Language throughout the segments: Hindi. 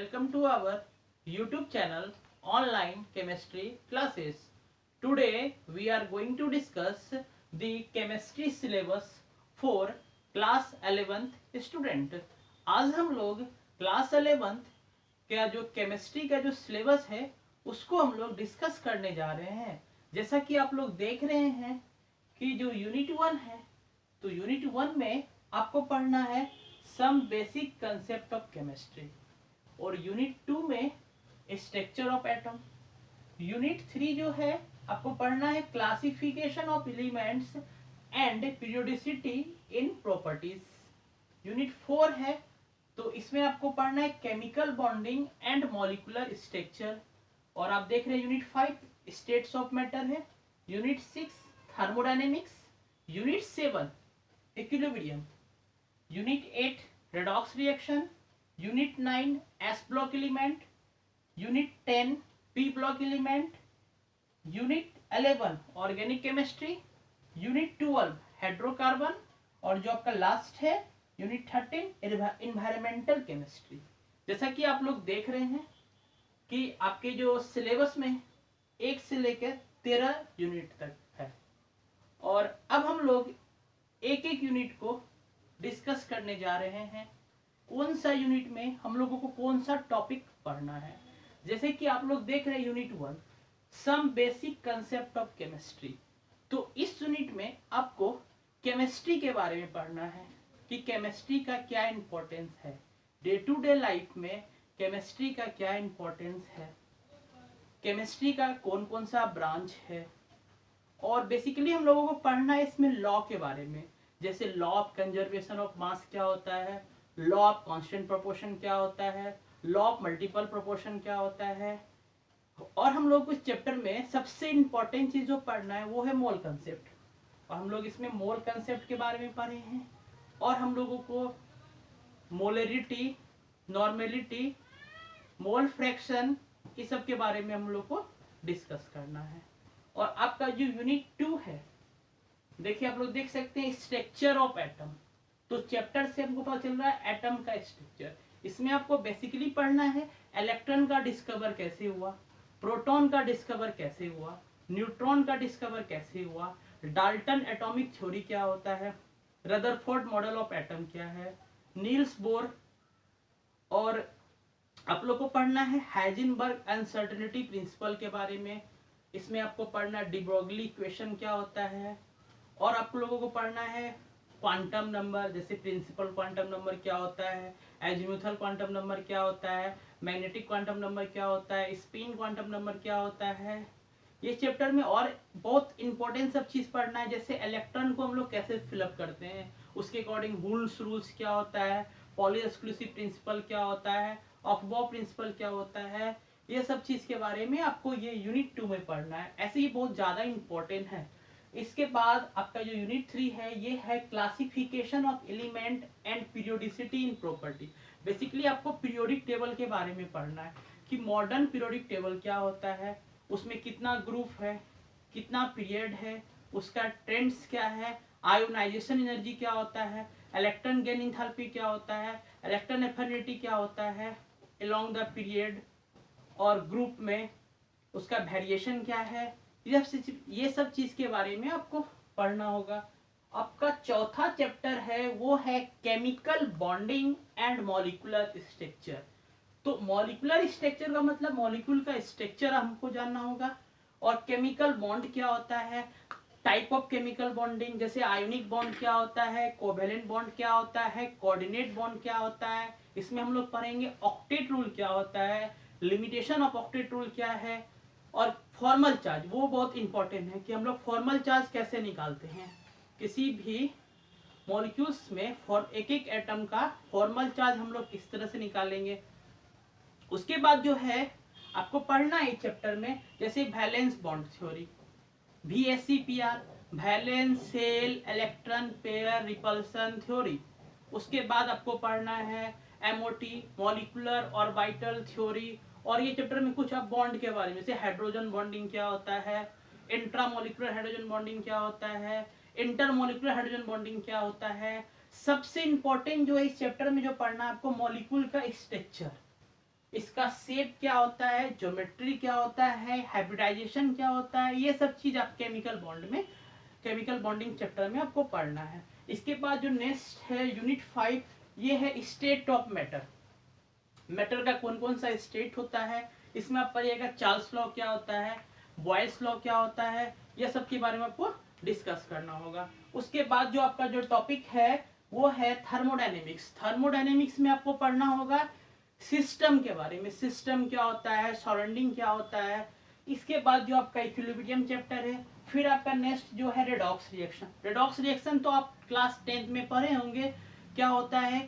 welcome to our YouTube channel Online Chemistry Classes. Today we are going to discuss the chemistry syllabus for class 11th student. आज हम लोग क्लास 11th का जो केमिस्ट्री का जो सिलेबस है उसको हम लोग डिस्कस करने जा रहे हैं। जैसा कि आप लोग देख रहे हैं कि जो यूनिट 1 है, तो यूनिट 1 में आपको पढ़ना है some basic concept of chemistry, और यूनिट 2 में स्ट्रक्चर ऑफ एटम। यूनिट 3 जो है आपको पढ़ना है classification of elements and periodicity in properties. Unit 4 है तो इसमें आपको पढ़ना है chemical bonding and molecular structure. और आप देख रहे हैं यूनिट 5 स्टेट्स ऑफ मैटर है, unit 6 thermodynamics, unit 7 equilibrium, unit 8 redox reaction, unit 9 S block element, unit 10 P block element, unit 11 organic chemistry, unit 12 hydrocarbon, और जो आपका लास्ट है यूनिट 13 इन्वायरमेंटल केमिस्ट्री। जैसा कि आप लोग देख रहे हैं कि आपके जो सिलेबस में 1 से लेकर 13 यूनिट तक है, और अब हम लोग एक एक यूनिट को डिस्कस करने जा रहे हैं। कौन सा यूनिट में हम लोगों को कौन सा टॉपिक पढ़ना है। जैसे कि आप लोग देख रहे हैं unit 1 some basic concept of chemistry. तो इस यूनिट में आपको केमिस्ट्री के बारे में पढ़ना है कि केमिस्ट्री का क्या इंपॉर्टेंस है, डे टू डे लाइफ में केमिस्ट्री का क्या इंपॉर्टेंस है, केमिस्ट्री का कौन कौन सा ब्रांच है, और बेसिकली हम लोगों को पढ़ना है इसमें लॉ के बारे में। जैसे law of conservation of mass क्या होता है, लॉ ऑफ कांस्टेंट प्रोपोर्शन क्या होता है, लॉ ऑफ मल्टीपल प्रोपोर्शन क्या होता है। और हम लोग इस चैप्टर में सबसे इंपॉर्टेंट चीज जो पढ़ना है वो है मोल कंसेप्ट, और हम लोग इसमें मोल कंसेप्ट के बारे में पढ़े हैं। और हम लोगों को मोलरिटी, नॉर्मेलिटी, मोल फ्रैक्शन, इस सब के बारे में हम लोग को डिस्कस करना है। और आपका जो यूनिट 2 है, देखिए आप लोग देख सकते हैं स्ट्रक्चर ऑफ एटम। तो चैप्टर से हमको पता चल रहा है एटम का स्ट्रक्चर। इसमें आपको बेसिकली पढ़ना है इलेक्ट्रॉन का डिस्कवर कैसे हुआ, प्रोटॉन का डिस्कवर कैसे हुआ, न्यूट्रॉन का डिस्कवर कैसे हुआ, डाल्टन एटॉमिक थ्योरी क्या होता है, रदरफोर्ड मॉडल ऑफ एटम क्या है, नील्स बोर। और आप लोग को पढ़ना है हाइजेनबर्ग अनसर्टेनिटी प्रिंसिपल के बारे में। इसमें आपको पढ़ना डी ब्रोगली इक्वेशन क्या होता है। और आप लोगों को पढ़ना है क्वांटम नंबर, जैसे प्रिंसिपल क्वांटम नंबर क्या होता है, एजीमुथल क्वांटम नंबर क्या होता है, मैग्नेटिक क्वांटम नंबर क्या होता है, स्पिन क्वांटम नंबर क्या होता है। ये चैप्टर में और बहुत इंपॉर्टेंट सब चीज पढ़ना है, जैसे इलेक्ट्रॉन को हम लोग कैसे फिलअप करते हैं, उसके अकॉर्डिंग हुल्स रूल्स क्या होता है, पॉली एक्सक्लूसिव प्रिंसिपल क्या होता है, ऑफबॉ प्रिंसिपल क्या होता है। ये सब चीज के बारे में आपको ये यूनिट 2 में पढ़ना है। ऐसे ही बहुत ज्यादा इंपॉर्टेंट है। इसके बाद आपका जो यूनिट 3 है ये है classification of element and periodicity in property. Basically आपको पीरियोडिक टेबल के बारे में पढ़ना है कि मॉडर्न पीरियोडिक टेबल क्या होता है, उसमें कितना ग्रुप है, कितना पीरियड है, उसका ट्रेंड्स क्या है, आयोनाइजेशन एनर्जी क्या होता है, इलेक्ट्रॉन गेन एंथैल्पी क्या होता है, इलेक्ट्रॉन एफिनिटी क्या होता है अलोंग द पीरियड, और ग्रुप में उसका वेरिएशन क्या है। ये सब चीज के बारे में आपको पढ़ना होगा। आपका चौथा चैप्टर है वो है chemical bonding and molecular structure. तो मॉलिक्यूलर स्ट्रक्चर का मतलब मॉलिक्यूल का स्ट्रक्चर हमको जानना होगा, और केमिकल बॉन्ड क्या होता है, टाइप ऑफ केमिकल बॉन्डिंग, जैसे आयोनिक बॉन्ड क्या होता है, कोवेलेंट बॉन्ड क्या होता है, कोऑर्डिनेट बॉन्ड क्या होता है। इसमें हम लोग पढ़ेंगे ऑक्टेट रूल क्या होता है, लिमिटेशन ऑफ ऑक्टेट रूल क्या है, और फॉर्मल चार्ज वो बहुत इंपॉर्टेंट है कि हम लोग फॉर्मल चार्ज कैसे निकालते हैं किसी भी मॉलिक्यूल्स में। एक एक एटम का फॉर्मल चार्ज हम लोग किस तरह से निकालेंगे। उसके बाद जो है आपको पढ़ना है चैप्टर में, जैसे valence bond theory, VSEPR, valence shell electron pair repulsion theory. उसके बाद आपको पढ़ना है MOT मॉलिक्यूलर ऑर्बिटल थ्योरी। और ये चैप्टर में कुछ आप बॉन्ड के बारे में, जैसे हाइड्रोजन बॉन्डिंग क्या होता है, इंट्रामोलिकुलर हाइड्रोजन बॉन्डिंग क्या होता है, इंटरमोलिकुलर हाइड्रोजन बॉन्डिंग क्या होता है। सबसे इंपॉर्टेंट जो है इस चैप्टर में जो पढ़ना है आपको मॉलिक्यूल का स्ट्रक्चर, इसका शेप क्या होता है, ज्योमेट्री क्या होता है, हाइब्रिडाइजेशन क्या होता है, ये सब चीज आप केमिकल बॉन्ड में, केमिकल बॉन्डिंग चैप्टर में आपको पढ़ना है। इसके बाद जो नेक्स्ट है यूनिट 5, ये है स्टेट ऑफ मैटर। मैटर का कौन कौन सा स्टेट होता है, इसमें आप पढ़िएगा चार्ल्स लॉ क्या होता है, बॉयल्स लॉ क्या होता है, यह सब के बारे में आपको डिस्कस करना होगा। उसके बाद जो आपका जो टॉपिक है वो है थर्मोडायनेमिक्स। थर्मोडायनेमिक्स में आपको पढ़ना होगा सिस्टम के बारे में, सिस्टम क्या होता है, सराउंडिंग क्या होता है। इसके बाद जो आपका इक्विलिब्रियम चैप्टर है, फिर आपका नेक्स्ट जो है रेडॉक्स रिएक्शन। रेडॉक्स रिएक्शन तो आप क्लास 10th में पढ़े होंगे, क्या होता है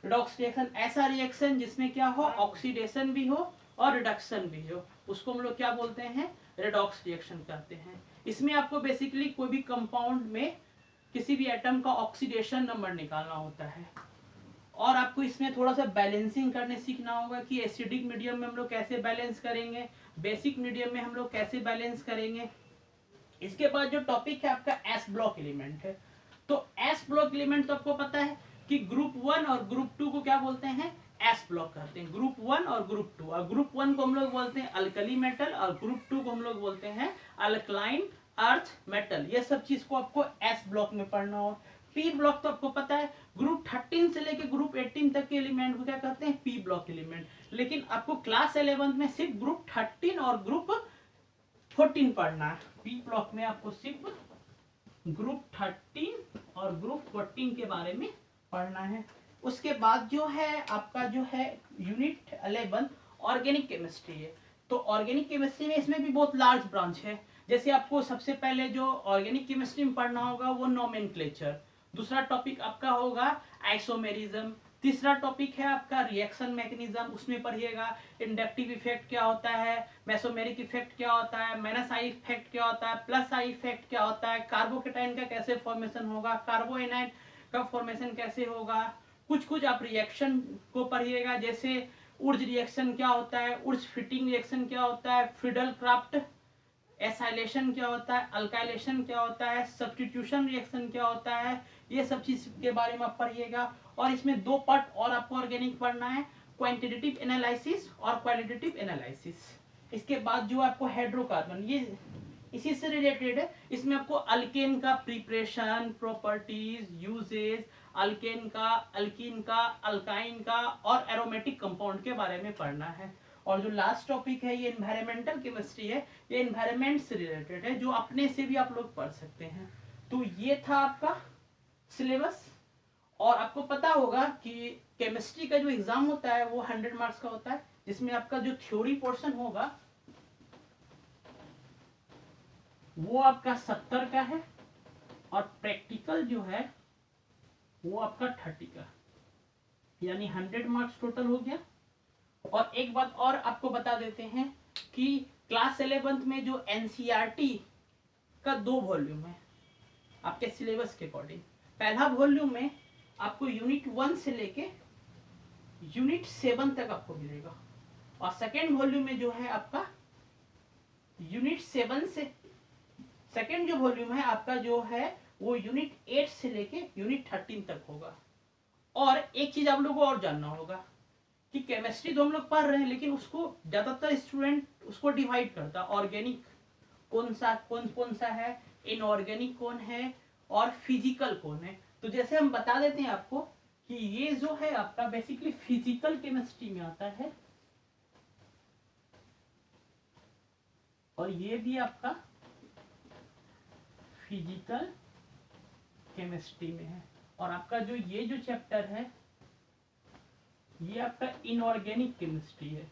रेडॉक्स रिएक्शन, ऐसा रिएक्शन जिसमें क्या हो, ऑक्सीडेशन भी हो और रिडक्शन भी हो, उसको हम लोग क्या बोलते हैं, रेडॉक्स रिएक्शन कहते हैं। इसमें आपको बेसिकली कोई भी कंपाउंड में किसी भी एटम का ऑक्सीडेशन नंबर निकालना होता है, और आपको इसमें थोड़ा सा बैलेंसिंग करने सीखना होगा कि एसिडिक मीडियम में हम लोग कैसे बैलेंस करेंगे, बेसिक मीडियम में हम लोग कैसे बैलेंस करेंगे। इसके बाद जो टॉपिक है आपका एस ब्लॉक एलिमेंट है। तो एस ब्लॉक एलिमेंट तो आपको पता है कि ग्रुप 1 और ग्रुप 2 को क्या बोलते हैं, एस ब्लॉक कहते हैं। ग्रुप 1 और ग्रुप 2, और ग्रुप 1 को हम लोग बोलते हैं अल्कली मेटल और ग्रुप 2 को हम लोग बोलते हैं अल्कलाइन अर्थ मेटल। ये सब चीज को आपको एस ब्लॉक में पढ़ना हो। पी ब्लॉक तो आपको पता है, ग्रुप 13 से लेके ग्रुप 18 तक के एलिमेंट को क्या कहते हैं, पी ब्लॉक एलिमेंट। लेकिन आपको क्लास 11 में सिर्फ ग्रुप 13 और ग्रुप 14 पढ़ना है। पी ब्लॉक में आपको सिर्फ ग्रुप 13 और ग्रुप 14 के बारे में पढ़ना है। उसके बाद जो है आपका जो है यूनिट 11 ऑर्गेनिक केमिस्ट्री है। तो ऑर्गेनिक केमिस्ट्री में इसमें भी बहुत लार्ज ब्रांच है। जैसे आपको सबसे पहले जो ऑर्गेनिक केमिस्ट्री में पढ़ना होगा वो नोमेनक्लेचर, दूसरा टॉपिक आपका होगा आइसोमेरिज्म, तीसरा टॉपिक है आपका रिएक्शन मैकेनिज्म, उसमें पढ़िएगा इंडक्टिव इफेक्ट क्या होता है, मेसोमेरिक इफेक्ट क्या होता है, माइनस आई इफेक्ट क्या होता है, प्लस आई इफेक्ट क्या होता है, कार्बोकेटाइन का कैसे फॉर्मेशन होगा, कार्बोएनाइन का फॉर्मेशन कैसे होगा। कुछ कुछ आप रिएक्शन को पढ़िएगा, जैसे उर्ज रिएक्शन क्या होता है, उर्ज फिटिंग रिएक्शन क्या होता है, फ्रीडल क्राफ्ट एसाइलेशन क्या होता है, अल्काइलेशन क्या होता है, सब्स्टिट्यूशन रिएक्शन क्या होता है, ये सब चीज के बारे में आप पढ़िएगा। और इसमें दो पार्ट और आपको ऑर्गेनिक पढ़ना है, क्वांटिटेटिव एनालिसिस और क्वालिटेटिव एनालिसिस। इसके बाद जो आपको हाइड्रोकार्बन, ये इसी से रिलेटेड है। इसमें आपको अल्केन का प्रिपरेशन, प्रॉपर्टीज, यूजेज, अल्केन का, अल्कीन का, अल्काइन का और एरोमेटिक कंपाउंड के बारे में पढ़ना है। और जो लास्ट टॉपिक है ये एनवायरमेंटल केमिस्ट्री है, ये एनवायरमेंट से रिलेटेड है, जो अपने से भी आप लोग पढ़ सकते हैं। तो ये था आपका सिलेबस। और आपको पता होगा कि केमिस्ट्री का जो एग्जाम होता है वो 100 मार्क्स का होता है, जिसमें आपका जो थ्योरी पोर्शन होगा वो आपका 70 का है, और प्रैक्टिकल जो है वो आपका 30 का, यानी 100 मार्क्स टोटल हो गया। और एक बात और आपको बता देते हैं कि क्लास 11th में जो एनसीईआरटी का 2 वॉल्यूम है आपके सिलेबस के अकॉर्डिंग। पहला वॉल्यूम में आपको यूनिट 1 से लेके यूनिट 7 तक आपको मिलेगा, और सेकेंड वॉल्यूम में जो है आपका यूनिट 7 से, सेकेंड जो वॉल्यूम है आपका जो है वो यूनिट 8 से लेके यूनिट 13 तक होगा। और एक चीज आप लोगों को और जानना होगा कि केमिस्ट्री तो हम लोग पढ़ रहे हैं, लेकिन उसको ज्यादातर स्टूडेंट उसको डिवाइड करता है, ऑर्गेनिक कौन कौन सा है, इनऑर्गेनिक कौन है और फिजिकल कौन है। तो जैसे हम बता देते हैं आपको कि ये जो है आपका बेसिकली फिजिकल केमिस्ट्री में आता है, और ये भी आपका फिजिकल केमिस्ट्री में है। और आपका जो ये जो चैप्टर है ये आपका इनऑर्गेनिक केमिस्ट्री है,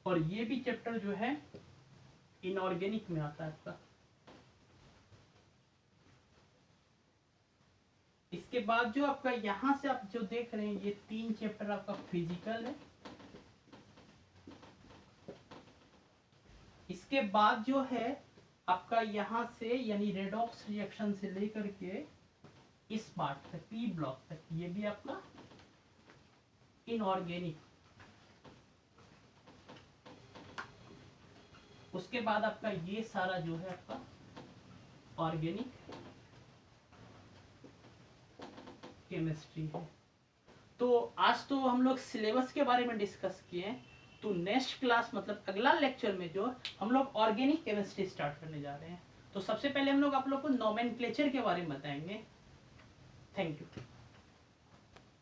और ये भी चैप्टर जो है इनऑर्गेनिक में आता है आपका। इसके बाद जो आपका यहां से आप जो देख रहे हैं ये 3 चैप्टर आपका फिजिकल है। इसके बाद जो है आपका यहां से यानी रेडॉक्स रिएक्शन से लेकर के इस पार्ट तक, पी ब्लॉक तक, ये भी आपका इनऑर्गेनिक। उसके बाद आपका ये सारा जो है आपका ऑर्गेनिक केमिस्ट्री है। तो आज तो हम लोग सिलेबस के बारे में डिस्कस किए हैं, तो नेक्स्ट क्लास मतलब अगला लेक्चर में जो हम लोग ऑर्गेनिक केमिस्ट्री स्टार्ट करने जा रहे हैं। तो सबसे पहले हम लोग आप लोग को नोमेनक्लेचर के बारे में बताएंगे। Thank you.